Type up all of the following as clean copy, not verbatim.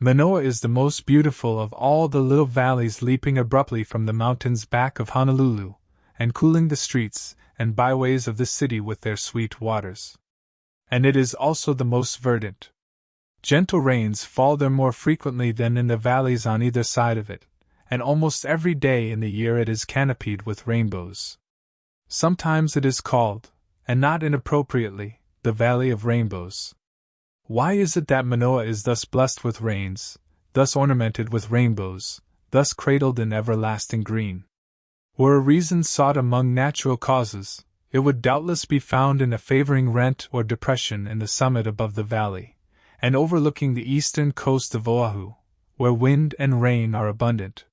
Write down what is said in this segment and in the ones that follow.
Manoa is the most beautiful of all the little valleys leaping abruptly from the mountains back of Honolulu, and cooling the streets and byways of the city with their sweet waters. And it is also the most verdant. Gentle rains fall there more frequently than in the valleys on either side of it, and almost every day in the year it is canopied with rainbows. Sometimes it is called, and not inappropriately, the Valley of Rainbows. Why is it that Manoa is thus blessed with rains, thus ornamented with rainbows, thus cradled in everlasting green? Were a reason sought among natural causes, it would doubtless be found in a favoring rent or depression in the summit above the valley, and overlooking the eastern coast of Oahu, where wind and rain are abundant.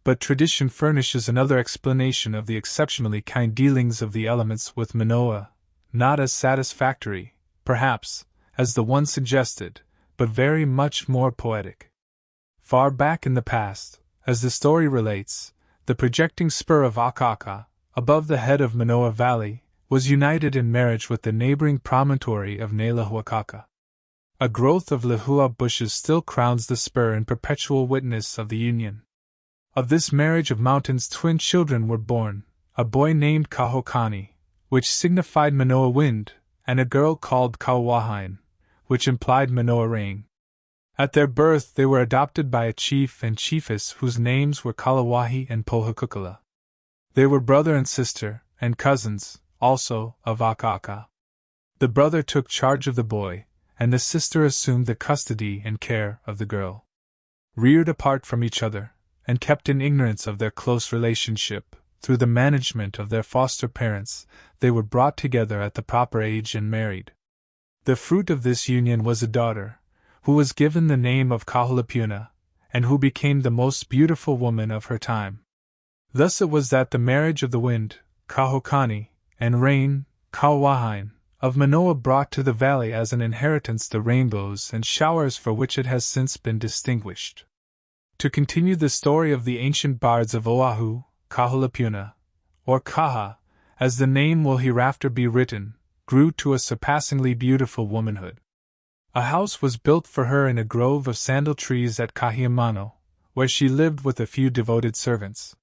But tradition furnishes another explanation of the exceptionally kind dealings of the elements with Manoa, not as satisfactory, perhaps, as the one suggested, but very much more poetic. Far back in the past, as the story relates, the projecting spur of Akaka, above the head of Manoa Valley, was united in marriage with the neighboring promontory of Neilahuakaka. A growth of lehua bushes still crowns the spur in perpetual witness of the union. Of this marriage of mountains twin children were born, a boy named Kahokani, which signified Manoa wind, and a girl called Kauwahain, which implied Manoa rain. At their birth they were adopted by a chief and chiefess whose names were Kalawahi and Pohakukala. They were brother and sister, and cousins, also, of Akaka. The brother took charge of the boy, and the sister assumed the custody and care of the girl. Reared apart from each other, and kept in ignorance of their close relationship, through the management of their foster parents, they were brought together at the proper age and married. The fruit of this union was a daughter, who was given the name of Kahalaopuna, and who became the most beautiful woman of her time. Thus it was that the marriage of the wind, Kahokani, and rain, Kauwahain, of Manoa brought to the valley as an inheritance the rainbows and showers for which it has since been distinguished. To continue the story of the ancient bards of Oahu, Kahalaopuna, or Kaha, as the name will hereafter be written, grew to a surpassingly beautiful womanhood. A house was built for her in a grove of sandal trees at Kahiamano, where she lived with a few devoted servants.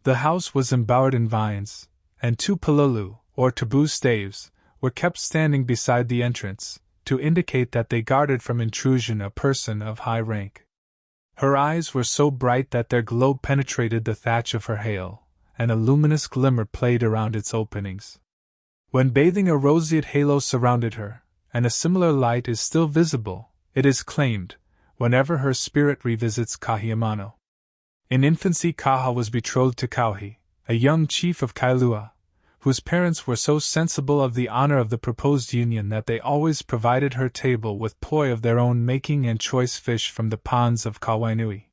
The house was embowered in vines, and 2 palulu, or taboo staves, were kept standing beside the entrance, to indicate that they guarded from intrusion a person of high rank. Her eyes were so bright that their glow penetrated the thatch of her hail, and a luminous glimmer played around its openings. When bathing, a roseate halo surrounded her, and a similar light is still visible, it is claimed, whenever her spirit revisits Kahiamano. In infancy Kaha was betrothed to Kauhi, a young chief of Kailua, whose parents were so sensible of the honor of the proposed union that they always provided her table with poi of their own making and choice fish from the ponds of Kawainui.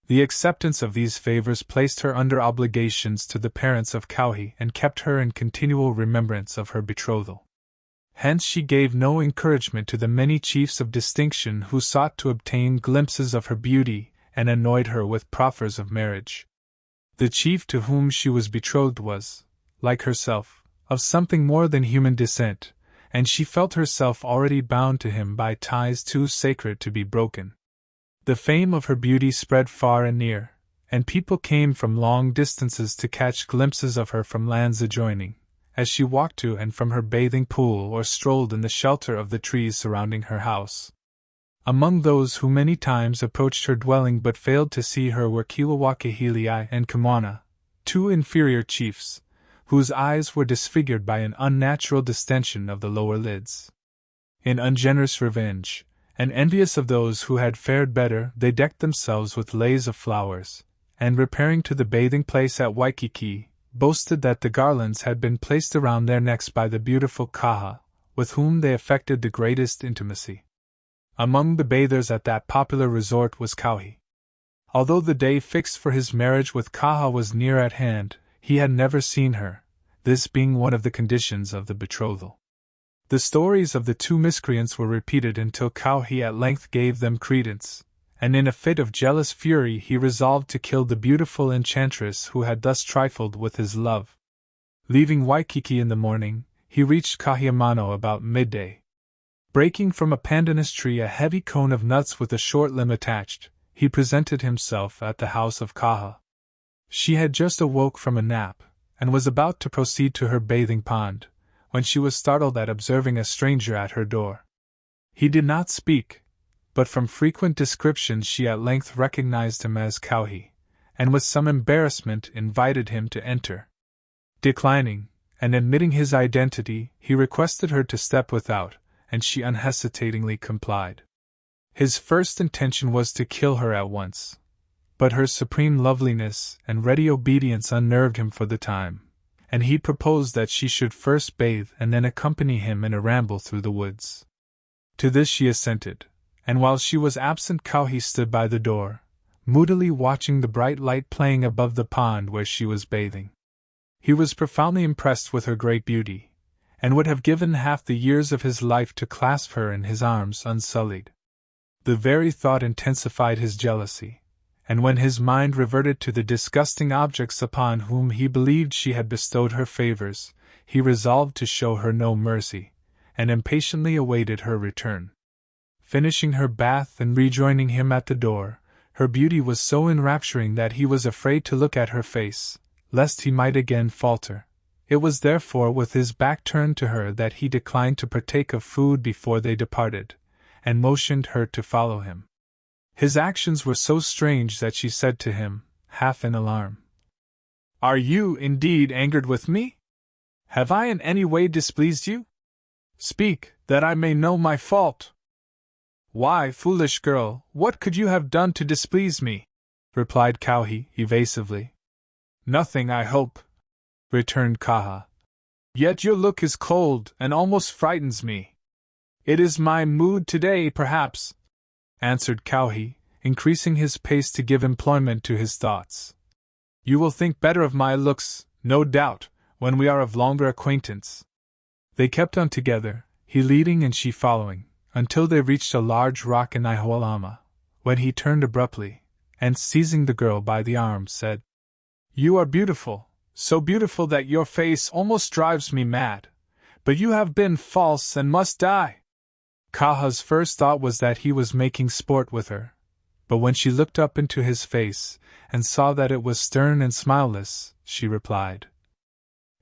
The acceptance of these favors placed her under obligations to the parents of Kauhi and kept her in continual remembrance of her betrothal. Hence she gave no encouragement to the many chiefs of distinction who sought to obtain glimpses of her beauty and annoyed her with proffers of marriage. The chief to whom she was betrothed was, like herself, of something more than human descent, and she felt herself already bound to him by ties too sacred to be broken. The fame of her beauty spread far and near, and people came from long distances to catch glimpses of her from lands adjoining, as she walked to and from her bathing pool or strolled in the shelter of the trees surrounding her house. Among those who many times approached her dwelling but failed to see her were Kilauea and Kamana, 2 inferior chiefs, whose eyes were disfigured by an unnatural distension of the lower lids. In ungenerous revenge, and envious of those who had fared better, they decked themselves with leis of flowers, and repairing to the bathing place at Waikiki, boasted that the garlands had been placed around their necks by the beautiful Kaha, with whom they affected the greatest intimacy. Among the bathers at that popular resort was Kauhi. Although the day fixed for his marriage with Kaha was near at hand, he had never seen her, this being one of the conditions of the betrothal. The stories of the 2 miscreants were repeated until Kauhi at length gave them credence, and in a fit of jealous fury he resolved to kill the beautiful enchantress who had thus trifled with his love. Leaving Waikiki in the morning, he reached Kahiamano about midday. Breaking from a pandanus tree a heavy cone of nuts with a short limb attached, he presented himself at the house of Kaha. She had just awoke from a nap, and was about to proceed to her bathing pond, when she was startled at observing a stranger at her door. He did not speak, but from frequent descriptions she at length recognized him as Kauhi, and with some embarrassment invited him to enter. Declining, and admitting his identity, he requested her to step without, and she unhesitatingly complied. His first intention was to kill her at once, but her supreme loveliness and ready obedience unnerved him for the time, and he proposed that she should first bathe and then accompany him in a ramble through the woods. To this she assented, and while she was absent Kauhi stood by the door, moodily watching the bright light playing above the pond where she was bathing. He was profoundly impressed with her great beauty, and would have given half the years of his life to clasp her in his arms unsullied. The very thought intensified his jealousy, and when his mind reverted to the disgusting objects upon whom he believed she had bestowed her favors, he resolved to show her no mercy, and impatiently awaited her return. Finishing her bath and rejoining him at the door, her beauty was so enrapturing that he was afraid to look at her face, lest he might again falter. It was therefore with his back turned to her that he declined to partake of food before they departed, and motioned her to follow him. His actions were so strange that she said to him, half in alarm, "Are you indeed angered with me? Have I in any way displeased you? Speak, that I may know my fault." "Why, foolish girl, what could you have done to displease me?" replied Kauhi evasively. "Nothing, I hope," returned Kaha. "Yet your look is cold and almost frightens me." "It is my mood today, perhaps," answered Kauhi, increasing his pace to give employment to his thoughts. "You will think better of my looks, no doubt, when we are of longer acquaintance." They kept on together, he leading and she following, until they reached a large rock in Ihoalama, when he turned abruptly, and seizing the girl by the arm said, "You are beautiful, so beautiful that your face almost drives me mad, but you have been false and must die." Kaha's first thought was that he was making sport with her, but when she looked up into his face, and saw that it was stern and smileless, she replied,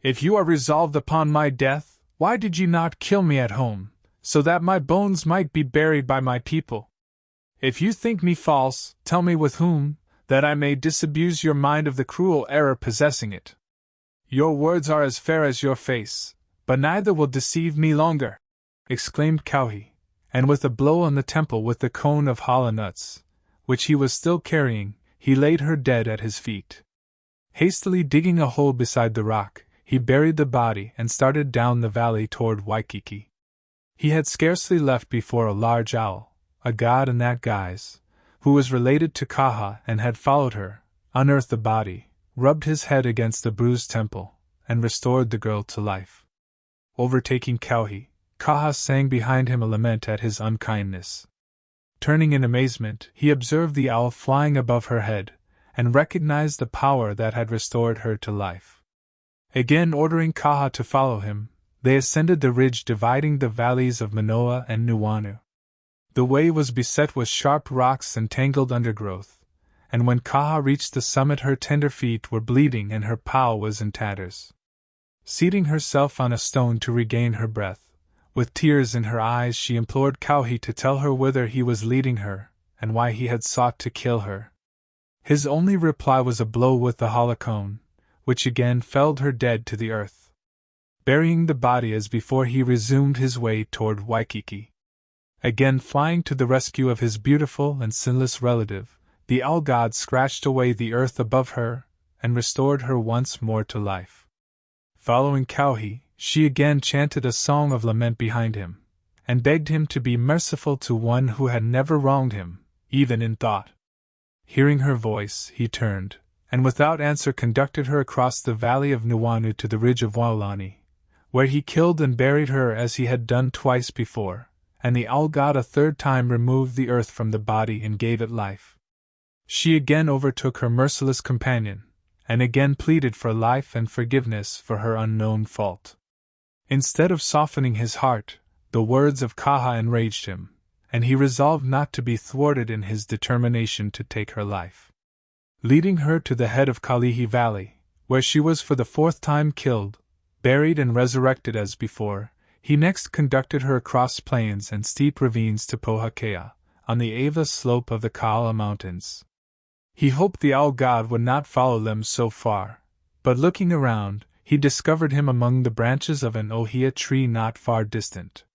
"If you are resolved upon my death, why did you not kill me at home, so that my bones might be buried by my people? If you think me false, tell me with whom, that I may disabuse your mind of the cruel error possessing it. Your words are as fair as your face, but neither will deceive me longer," exclaimed Kauhi, and with a blow on the temple with the cone of hala nuts, which he was still carrying, he laid her dead at his feet. Hastily digging a hole beside the rock, he buried the body and started down the valley toward Waikiki. He had scarcely left before a large owl, a god in that guise, who was related to Kaha and had followed her, unearthed the body, rubbed his head against the bruised temple, and restored the girl to life. Overtaking Kauhi, Kaha sang behind him a lament at his unkindness. Turning in amazement, he observed the owl flying above her head, and recognized the power that had restored her to life. Again ordering Kaha to follow him, they ascended the ridge dividing the valleys of Manoa and Nuuanu. The way was beset with sharp rocks and tangled undergrowth, and when Kaha reached the summit her tender feet were bleeding and her pau was in tatters. Seating herself on a stone to regain her breath, with tears in her eyes she implored Kauhi to tell her whither he was leading her, and why he had sought to kill her. His only reply was a blow with the hala cone, which again felled her dead to the earth. Burying the body as before, he resumed his way toward Waikiki. Again flying to the rescue of his beautiful and sinless relative, the owl god scratched away the earth above her, and restored her once more to life. Following Kauhi, she again chanted a song of lament behind him, and begged him to be merciful to one who had never wronged him, even in thought. Hearing her voice, he turned, and without answer conducted her across the valley of Nuuanu to the ridge of Waolani, where he killed and buried her as he had done twice before, and the owl god a third time removed the earth from the body and gave it life. She again overtook her merciless companion, and again pleaded for life and forgiveness for her unknown fault. Instead of softening his heart, The words of Kaha enraged him, and he resolved not to be thwarted in his determination to take her life. Leading her to the head of Kalihi Valley, where she was for the 4th time killed, buried and resurrected as before, he next conducted her across plains and steep ravines to Pohakea, on the Ava slope of the Kahala Mountains. He hoped the owl god would not follow them so far, but looking around, he discovered him among the branches of an ohia tree not far distant.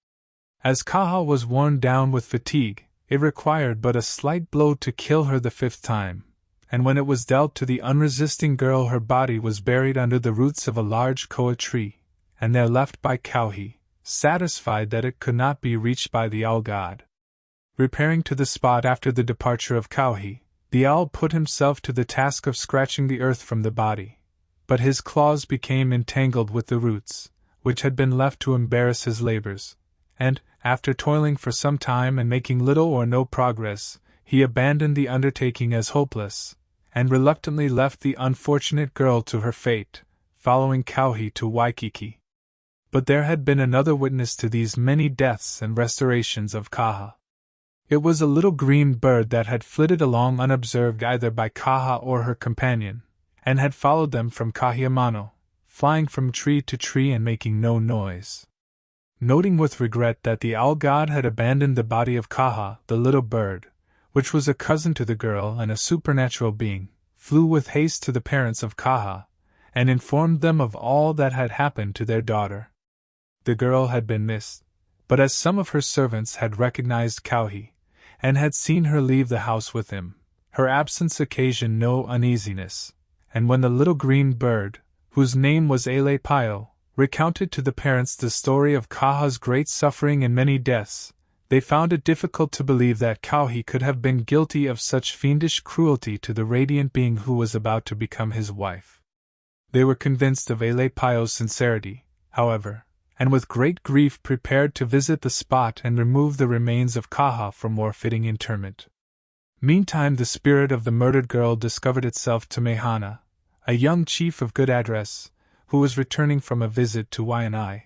As Kaha was worn down with fatigue, it required but a slight blow to kill her the 5th time, and when it was dealt to the unresisting girl her body was buried under the roots of a large koa tree, and there left by Kauhi, satisfied that it could not be reached by the owl god. Repairing to the spot after the departure of Kauhi, the owl put himself to the task of scratching the earth from the body, but his claws became entangled with the roots, which had been left to embarrass his labors, and, after toiling for some time and making little or no progress, he abandoned the undertaking as hopeless, and reluctantly left the unfortunate girl to her fate, following Kauhi to Waikiki. But there had been another witness to these many deaths and restorations of Kaha. It was a little green bird that had flitted along unobserved either by Kaha or her companion, and had followed them from Kahiamano, flying from tree to tree and making no noise. Noting with regret that the owl god had abandoned the body of Kaha, the little bird, which was a cousin to the girl and a supernatural being, flew with haste to the parents of Kaha, and informed them of all that had happened to their daughter. The girl had been missed, but as some of her servants had recognized Kauhi, and had seen her leave the house with him, her absence occasioned no uneasiness, and when the little green bird, whose name was Elepaio, recounted to the parents the story of Kaha's great suffering and many deaths, they found it difficult to believe that Kauhi could have been guilty of such fiendish cruelty to the radiant being who was about to become his wife. They were convinced of Elepaio's sincerity, however, and with great grief prepared to visit the spot and remove the remains of Kaha for more fitting interment. Meantime the spirit of the murdered girl discovered itself to Mehana, a young chief of good address, who was returning from a visit to Waianae.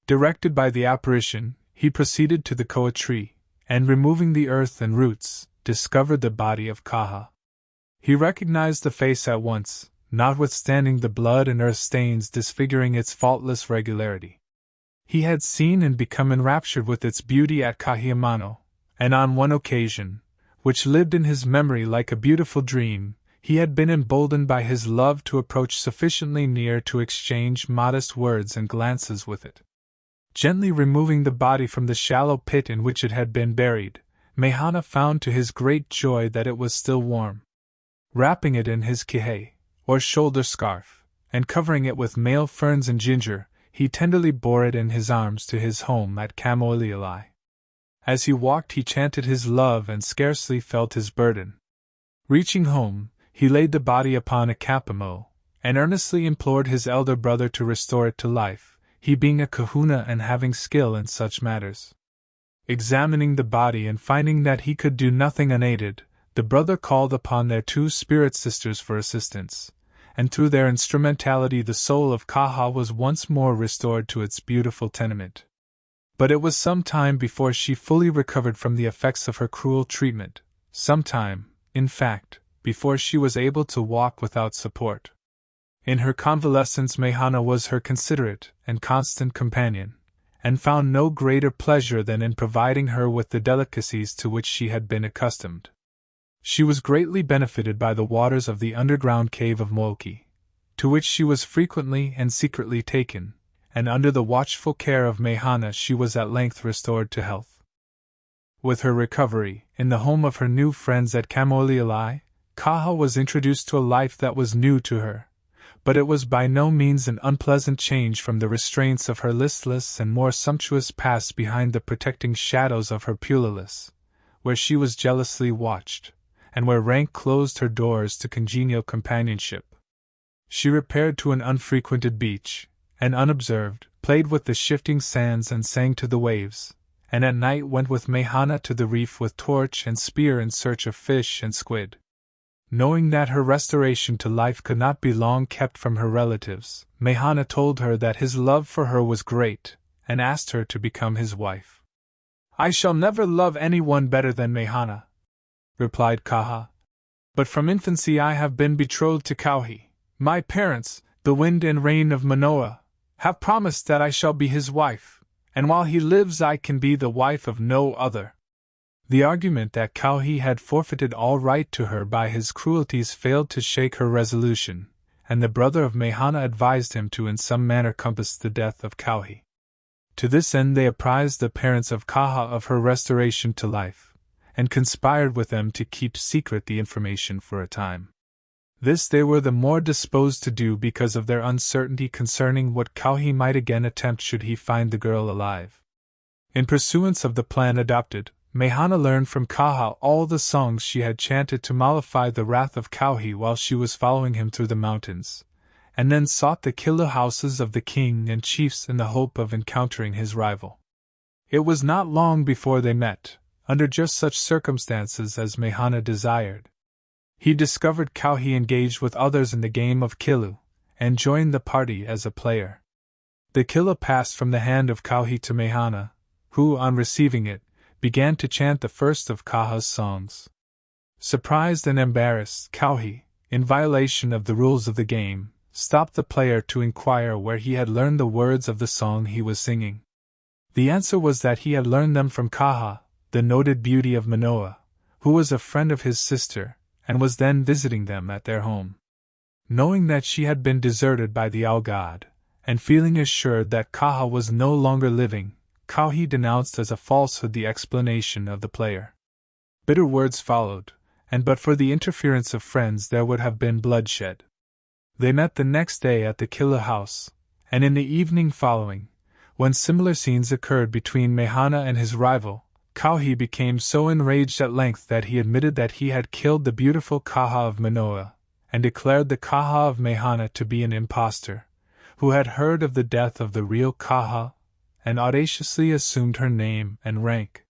Directed by the apparition, he proceeded to the koa tree, and removing the earth and roots, discovered the body of Kaha. He recognized the face at once, notwithstanding the blood and earth stains disfiguring its faultless regularity. He had seen and become enraptured with its beauty at Kahiamano, and on one occasion, which lived in his memory like a beautiful dream, he had been emboldened by his love to approach sufficiently near to exchange modest words and glances with it. Gently removing the body from the shallow pit in which it had been buried, Mehana found to his great joy that it was still warm. Wrapping it in his kihei, or shoulder scarf, and covering it with male ferns and ginger, he tenderly bore it in his arms to his home at Kamoilialai. As he walked he chanted his love and scarcely felt his burden. Reaching home, he laid the body upon a kapamo, and earnestly implored his elder brother to restore it to life, he being a kahuna and having skill in such matters. Examining the body and finding that he could do nothing unaided, the brother called upon their 2 spirit sisters for assistance, and through their instrumentality the soul of Kaha was once more restored to its beautiful tenement. But it was some time before she fully recovered from the effects of her cruel treatment, some time, in fact, before she was able to walk without support. In her convalescence Mehana was her considerate and constant companion, and found no greater pleasure than in providing her with the delicacies to which she had been accustomed. She was greatly benefited by the waters of the underground cave of Moki, to which she was frequently and secretly taken, and under the watchful care of Mehana she was at length restored to health. With her recovery, in the home of her new friends at Kamoilialai, Kaha was introduced to a life that was new to her, but it was by no means an unpleasant change from the restraints of her listless and more sumptuous past behind the protecting shadows of her Pulalis, where she was jealously watched, and where rank closed her doors to congenial companionship. She repaired to an unfrequented beach, and unobserved, played with the shifting sands and sang to the waves, and at night went with Mehana to the reef with torch and spear in search of fish and squid. Knowing that her restoration to life could not be long kept from her relatives, Mehana told her that his love for her was great, and asked her to become his wife. "I shall never love anyone better than Mehana," replied Kaha. "But from infancy I have been betrothed to Kauhi. My parents, the wind and rain of Manoa, have promised that I shall be his wife, and while he lives I can be the wife of no other." The argument that Kauhi had forfeited all right to her by his cruelties failed to shake her resolution, and the brother of Mehana advised him to in some manner compass the death of Kauhi. To this end they apprised the parents of Kaha of her restoration to life, and conspired with them to keep secret the information for a time. This they were the more disposed to do because of their uncertainty concerning what Kauhi might again attempt should he find the girl alive. In pursuance of the plan adopted, Mehana learned from Kaha all the songs she had chanted to mollify the wrath of Kauhi while she was following him through the mountains, and then sought the killa houses of the king and chiefs in the hope of encountering his rival. It was not long before they met, under just such circumstances as Mehana desired. He discovered Kauhi engaged with others in the game of Kilu, and joined the party as a player. The killa passed from the hand of Kauhi to Mehana, who, on receiving it, began to chant the first of Kaha's songs. Surprised and embarrassed, Kauhi, in violation of the rules of the game, stopped the player to inquire where he had learned the words of the song he was singing. The answer was that he had learned them from Kaha, the noted beauty of Manoa, who was a friend of his sister, and was then visiting them at their home. Knowing that she had been deserted by the owl god, and feeling assured that Kaha was no longer living, Kauhi denounced as a falsehood the explanation of the player. Bitter words followed, and but for the interference of friends there would have been bloodshed. They met the next day at the killa house, and in the evening following, when similar scenes occurred between Mehana and his rival, Kauhi became so enraged at length that he admitted that he had killed the beautiful Kaha of Manoa, and declared the Kaha of Mehana to be an impostor, who had heard of the death of the real Kaha, and audaciously assumed her name and rank.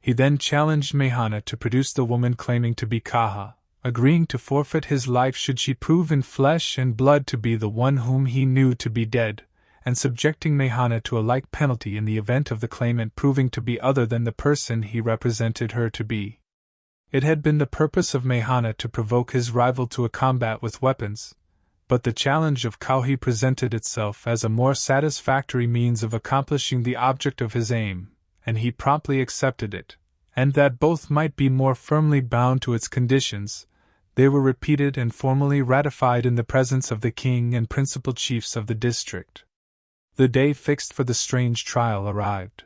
He then challenged Mehana to produce the woman claiming to be Kaha, agreeing to forfeit his life should she prove in flesh and blood to be the one whom he knew to be dead, and subjecting Mehana to a like penalty in the event of the claimant proving to be other than the person he represented her to be. It had been the purpose of Mehana to provoke his rival to a combat with weapons, but the challenge of Kauhi presented itself as a more satisfactory means of accomplishing the object of his aim, and he promptly accepted it, and that both might be more firmly bound to its conditions, they were repeated and formally ratified in the presence of the king and principal chiefs of the district. The day fixed for the strange trial arrived.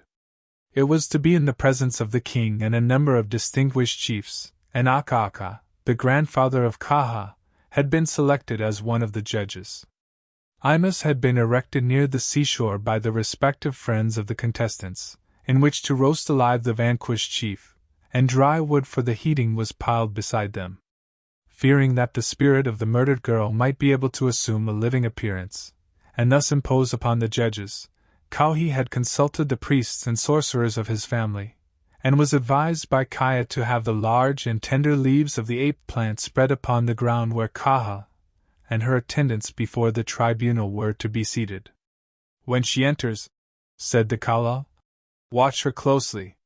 It was to be in the presence of the king and a number of distinguished chiefs, and Akaaka, the grandfather of Kaha, had been selected as one of the judges. Imus had been erected near the seashore by the respective friends of the contestants, in which to roast alive the vanquished chief, and dry wood for the heating was piled beside them. Fearing that the spirit of the murdered girl might be able to assume a living appearance, and thus impose upon the judges, Kauhi had consulted the priests and sorcerers of his family, and was advised by Kaya to have the large and tender leaves of the ape plant spread upon the ground where Kaha and her attendants before the tribunal were to be seated. "When she enters," said the Kala, "watch her closely.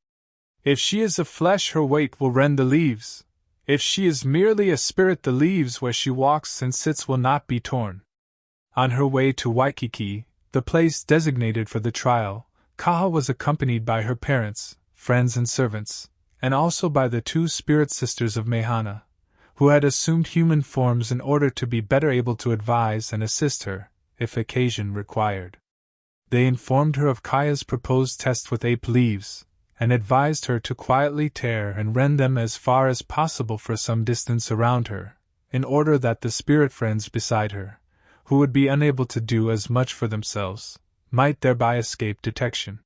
If she is of flesh, her weight will rend the leaves. If she is merely a spirit, the leaves where she walks and sits will not be torn." On her way to Waikiki, the place designated for the trial, Kaha was accompanied by her parents, friends and servants, and also by the two spirit sisters of Mehana, who had assumed human forms in order to be better able to advise and assist her, if occasion required. They informed her of Kaya's proposed test with ape leaves, and advised her to quietly tear and rend them as far as possible for some distance around her, in order that the spirit friends beside her, who would be unable to do as much for themselves, might thereby escape detection.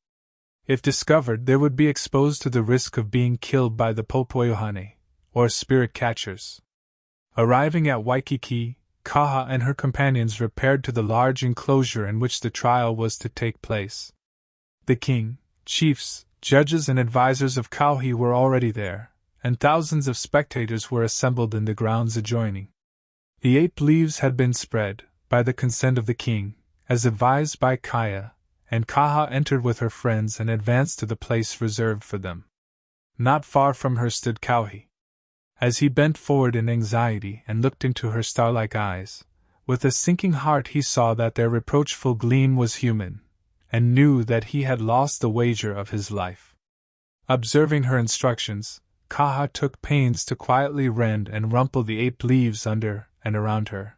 If discovered, they would be exposed to the risk of being killed by the Popoyohane, or spirit catchers. Arriving at Waikiki, Kaha and her companions repaired to the large enclosure in which the trial was to take place. The king, chiefs, judges and advisors of Kauhi were already there, and thousands of spectators were assembled in the grounds adjoining. The ape leaves had been spread, by the consent of the king, as advised by Kaya, and Kaha entered with her friends and advanced to the place reserved for them. Not far from her stood Kauhi. As he bent forward in anxiety and looked into her star-like eyes, with a sinking heart he saw that their reproachful gleam was human, and knew that he had lost the wager of his life. Observing her instructions, Kaha took pains to quietly rend and rumple the 8 leaves under and around her.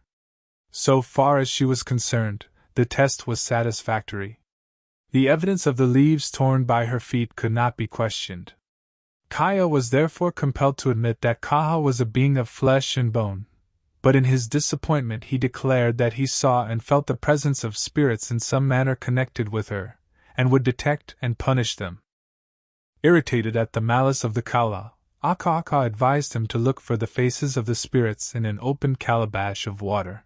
So far as she was concerned, the test was satisfactory. The evidence of the leaves torn by her feet could not be questioned. Kaya was therefore compelled to admit that Kaha was a being of flesh and bone, but in his disappointment he declared that he saw and felt the presence of spirits in some manner connected with her, and would detect and punish them. Irritated at the malice of the Kala, Akaaka advised him to look for the faces of the spirits in an open calabash of water.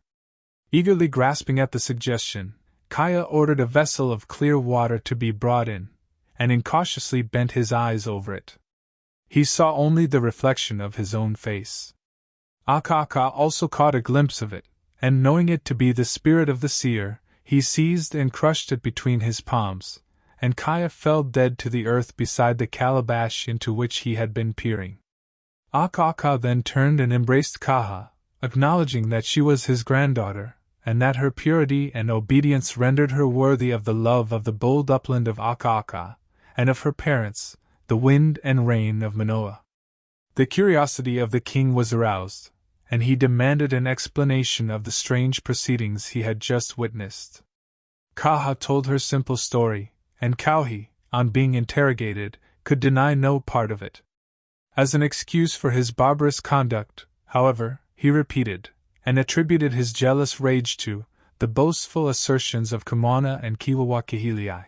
Eagerly grasping at the suggestion, Kaya ordered a vessel of clear water to be brought in, and incautiously bent his eyes over it. He saw only the reflection of his own face. Akaaka also caught a glimpse of it, and knowing it to be the spirit of the seer, he seized and crushed it between his palms, and Kaya fell dead to the earth beside the calabash into which he had been peering. Akaaka then turned and embraced Kaha, acknowledging that she was his granddaughter, and that her purity and obedience rendered her worthy of the love of the bold upland of Akaaka, and of her parents, the wind and rain of Manoa. The curiosity of the king was aroused, and he demanded an explanation of the strange proceedings he had just witnessed. Kaha told her simple story, and Kauhi, on being interrogated, could deny no part of it. As an excuse for his barbarous conduct, however, he repeated, and attributed his jealous rage to, the boastful assertions of Kumana and Kiwawakihilii.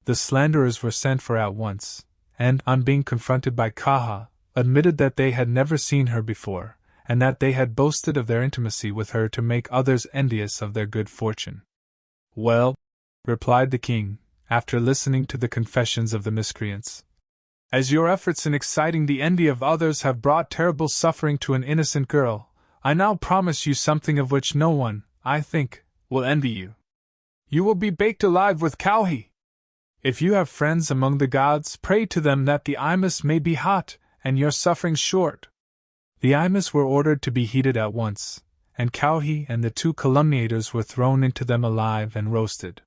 The slanderers were sent for at once, and, on being confronted by Kaha, admitted that they had never seen her before, and that they had boasted of their intimacy with her to make others envious of their good fortune. "Well," replied the king, after listening to the confessions of the miscreants, "as your efforts in exciting the envy of others have brought terrible suffering to an innocent girl, I now promise you something of which no one, I think, will envy you. You will be baked alive with Kauhi. If you have friends among the gods, pray to them that the Imus may be hot, and your sufferings short." The Imus were ordered to be heated at once, and Kauhi and the 2 calumniators were thrown into them alive and roasted.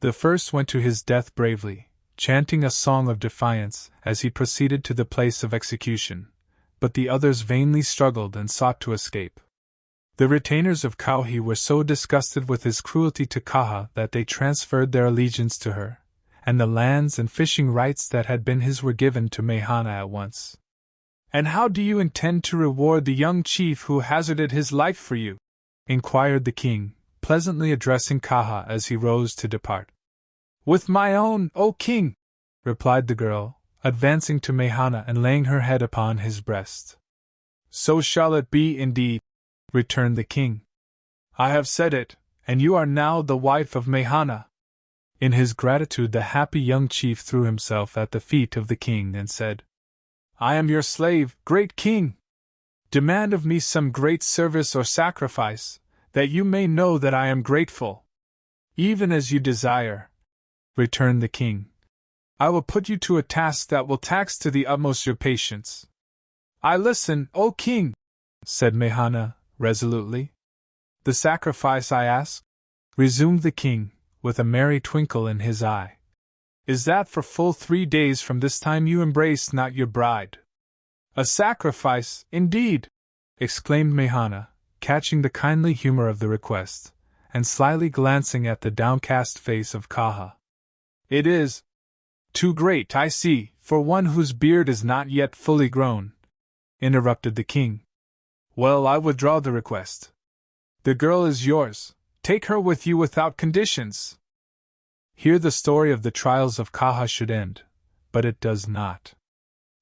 The first went to his death bravely, chanting a song of defiance as he proceeded to the place of execution, but the others vainly struggled and sought to escape. The retainers of Kauhi were so disgusted with his cruelty to Kaha that they transferred their allegiance to her, and the lands and fishing rights that had been his were given to Mehana at once. "And how do you intend to reward the young chief who hazarded his life for you?" inquired the king, pleasantly addressing Kaha as he rose to depart. "With my own, O king!" replied the girl, advancing to Mehana and laying her head upon his breast. "So shall it be indeed," returned the king. "I have said it, and you are now the wife of Mehana." In his gratitude the happy young chief threw himself at the feet of the king and said, "I am your slave, great king! Demand of me some great service or sacrifice, that you may know that I am grateful." "Even as you desire," returned the king. "I will put you to a task that will tax to the utmost your patience." "I listen, O king," said Mehana, resolutely. "The sacrifice I ask," resumed the king, with a merry twinkle in his eye, "is that for full 3 days from this time you embrace not your bride." "A sacrifice, indeed!" exclaimed Mehana, catching the kindly humor of the request, and slyly glancing at the downcast face of Kaha. "It is too great, I see, for one whose beard is not yet fully grown," interrupted the king. "Well, I withdraw the request. The girl is yours. Take her with you without conditions." Here the story of the trials of Kaha should end, but it does not.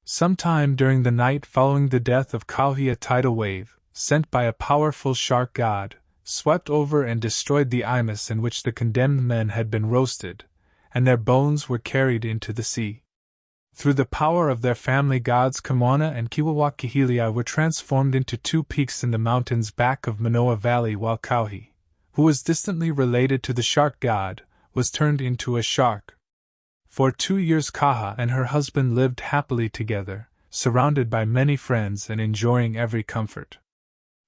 Sometime during the night following the death of Kauhi, a tidal wave, sent by a powerful shark god, swept over and destroyed the Imus in which the condemned men had been roasted, and their bones were carried into the sea. Through the power of their family gods, Kamwana and Kiwawakihilii were transformed into 2 peaks in the mountains back of Manoa Valley, while Kauhi, who was distantly related to the shark god, was turned into a shark. For 2 years Kaha and her husband lived happily together, surrounded by many friends and enjoying every comfort.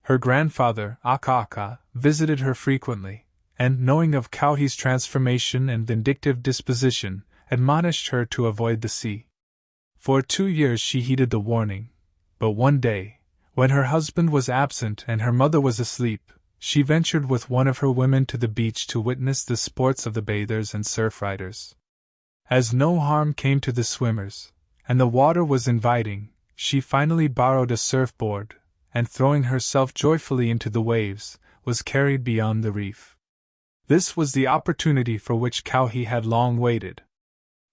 Her grandfather, Akaaka, visited her frequently, and, knowing of Kauhi's transformation and vindictive disposition, admonished her to avoid the sea. For 2 years she heeded the warning, but one day, when her husband was absent and her mother was asleep, she ventured with one of her women to the beach to witness the sports of the bathers and surf riders. As no harm came to the swimmers, and the water was inviting, she finally borrowed a surfboard, and throwing herself joyfully into the waves, was carried beyond the reef. This was the opportunity for which Kauhi had long waited.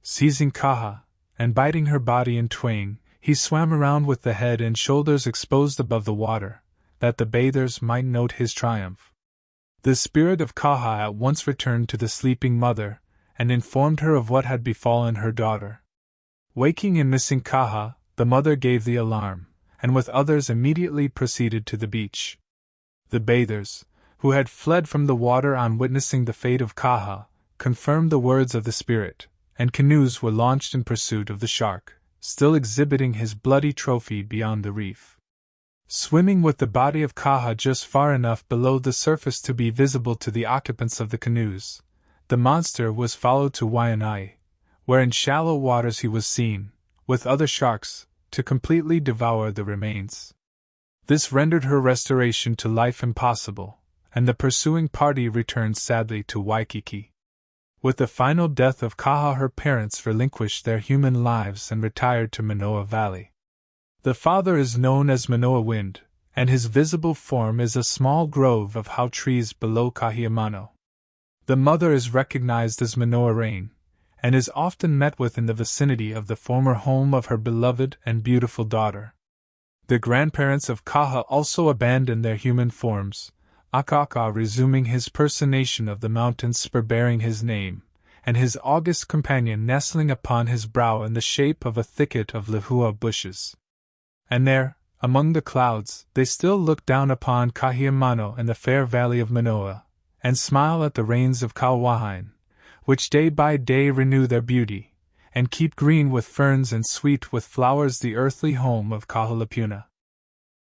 Seizing Kaha, and biting her body in twain, he swam around with the head and shoulders exposed above the water, that the bathers might note his triumph. The spirit of Kaha at once returned to the sleeping mother, and informed her of what had befallen her daughter. Waking and missing Kaha, the mother gave the alarm, and with others immediately proceeded to the beach. The bathers, who had fled from the water on witnessing the fate of Kaha, confirmed the words of the spirit, and canoes were launched in pursuit of the shark, still exhibiting his bloody trophy beyond the reef. Swimming with the body of Kaha just far enough below the surface to be visible to the occupants of the canoes, the monster was followed to Waianae, where in shallow waters he was seen, with other sharks, to completely devour the remains. This rendered her restoration to life impossible, and the pursuing party returned sadly to Waikiki. With the final death of Kaha, her parents relinquished their human lives and retired to Manoa Valley. The father is known as Manoa Wind, and his visible form is a small grove of hau trees below Kahalaopuna. The mother is recognized as Manoa Rain, and is often met with in the vicinity of the former home of her beloved and beautiful daughter. The grandparents of Kaha also abandoned their human forms, Akaaka resuming his personation of the mountain spur bearing his name, and his august companion nestling upon his brow in the shape of a thicket of lehua bushes. And there, among the clouds, they still look down upon Kahalaopuna and the fair valley of Manoa, and smile at the rains of Kauwahine, which day by day renew their beauty, and keep green with ferns and sweet with flowers the earthly home of Kahalaopuna.